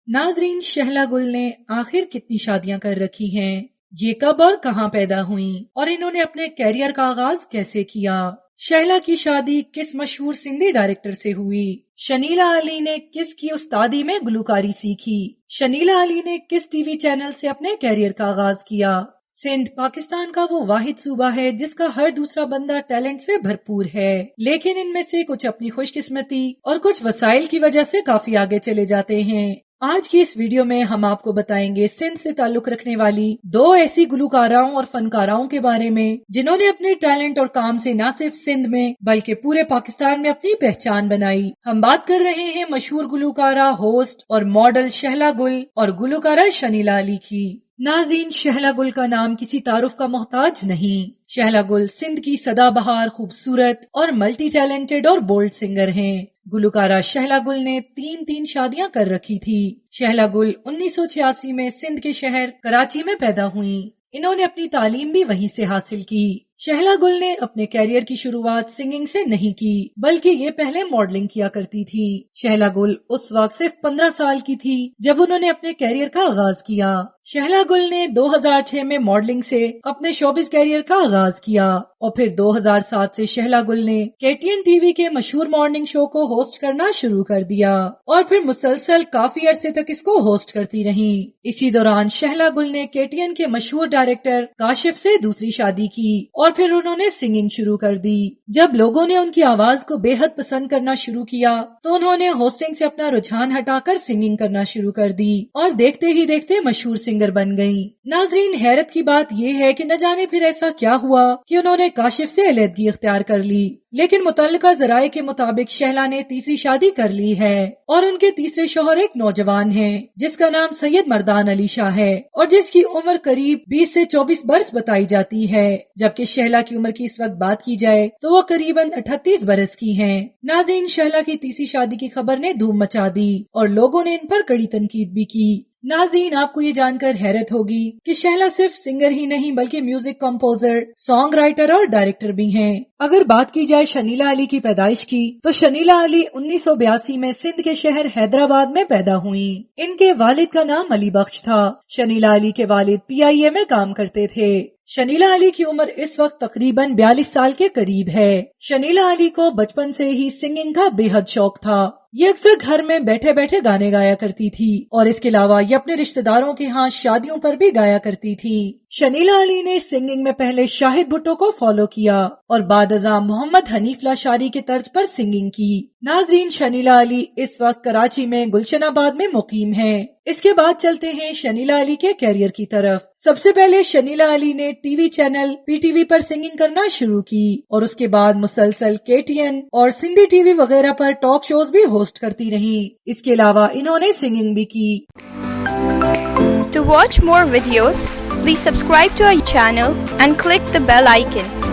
नाजरीन, शहला गुल ने आखिर कितनी शादियां कर रखी हैं, ये कब और कहां पैदा हुई और इन्होंने अपने कैरियर का आगाज कैसे किया। शहला की शादी किस मशहूर सिंधी डायरेक्टर से हुई। शनीला अली ने किसकी उस्तादी में गुलकारी सीखी। शनीला अली ने किस टीवी चैनल से अपने कैरियर का आगाज किया। सिंध पाकिस्तान का वो वाहिद सूबा है जिसका हर दूसरा बंदा टैलेंट से भरपूर है, लेकिन इनमें से कुछ अपनी खुशकिस्मती और कुछ वसाइल की वजह से काफी आगे चले जाते हैं। आज की इस वीडियो में हम आपको बताएंगे सिंध से ताल्लुक रखने वाली दो ऐसी गुलकाराओं और फनकाराओं के बारे में जिन्होंने अपने टैलेंट और काम से न सिर्फ सिंध में बल्कि पूरे पाकिस्तान में अपनी पहचान बनाई। हम बात कर रहे हैं मशहूर गुलकारा, होस्ट और मॉडल शहला गुल और गुलकारा शनीला अली की। नाज़रीन, शहला गुल का नाम किसी तारुफ का मोहताज नहीं। शहला गुल सिंध की सदाबहार, खूबसूरत और मल्टी टैलेंटेड और बोल्ड सिंगर हैं। गुलकारा शहला गुल ने तीन शादियां कर रखी थी। शहला गुल 1986 में सिंध के शहर कराची में पैदा हुई। इन्होंने अपनी तालीम भी वहीं से हासिल की। शहला गुल ने अपने कैरियर की शुरुआत सिंगिंग से नहीं की, बल्कि ये पहले मॉडलिंग किया करती थी। शहला गुल उस वक्त सिर्फ 15 साल की थी जब उन्होंने अपने कैरियर का आगाज किया। शहला गुल ने 2006 में मॉडलिंग से अपने शोबिस कैरियर का आगाज किया और फिर 2007 से शहला गुल ने KTN टीवी के मशहूर मॉर्निंग शो को होस्ट करना शुरू कर दिया और फिर मुसलसल काफी अरसे तक इसको होस्ट करती रही। इसी दौरान शहला गुल ने KTN के मशहूर डायरेक्टर काशिफ से दूसरी शादी की और फिर उन्होंने सिंगिंग शुरू कर दी। जब लोगों ने उनकी आवाज को बेहद पसंद करना शुरू किया तो उन्होंने होस्टिंग से अपना रुझान हटाकर सिंगिंग करना शुरू कर दी और देखते ही देखते मशहूर सिंगर बन गई। नाजरीन, हैरत की बात यह है कि न जाने फिर ऐसा क्या हुआ कि उन्होंने काशिफ से अलहदगी इख्तियार कर ली, लेकिन मुतल्लिका ज़राए के मुताबिक शहला ने तीसरी शादी कर ली है और उनके तीसरे शौहर एक नौजवान हैं जिसका नाम सैयद मर्दान अली शाह है और जिसकी उम्र करीब 20 से 24 बरस बताई जाती है, जबकि शहला की उम्र की इस वक्त बात की जाए तो वो करीबन 38 बरस की हैं। नाज़रीन, शहला की तीसरी शादी की खबर ने धूम मचा दी और लोगों ने इन पर कड़ी तनकीद भी की। नाज़रीन, आपको ये जानकर हैरत होगी कि शहला सिर्फ सिंगर ही नहीं बल्कि म्यूजिक कंपोजर, सॉन्ग राइटर और डायरेक्टर भी हैं। अगर बात की जाए शनीला अली की पैदाइश की तो शनीला अली 1982 में सिंध के शहर हैदराबाद में पैदा हुई। इनके वालिद का नाम अली बख्श था। शनीला अली के वालिद PIA में काम करते थे। शनीला अली की उम्र इस वक्त तकरीबन 42 साल के करीब है। शनीला अली को बचपन से ही सिंगिंग का बेहद शौक था। ये अक्सर घर में बैठे बैठे गाने गाया करती थी और इसके अलावा ये अपने रिश्तेदारों के यहाँ शादियों पर भी गाया करती थी। शनीला अली ने सिंगिंग में पहले शाहिद भुट्टो को फॉलो किया और बाद अज़ां मोहम्मद हनीफ लाशारी के तर्ज पर सिंगिंग की। नाज़रीन, शनीला अली इस वक्त कराची में गुलशनाबाद में मुकीम है। इसके बाद चलते हैं शनीला अली के कैरियर की तरफ। सबसे पहले शनीला अली ने टीवी चैनल PTV पर सिंगिंग करना शुरू की और उसके बाद मुसलसल KTN और सिंधी टीवी वगैरह पर टॉक शोज भी होस्ट करती रही। इसके अलावा इन्होंने सिंगिंग भी की। To watch more videos, please subscribe to our channel and click the bell icon.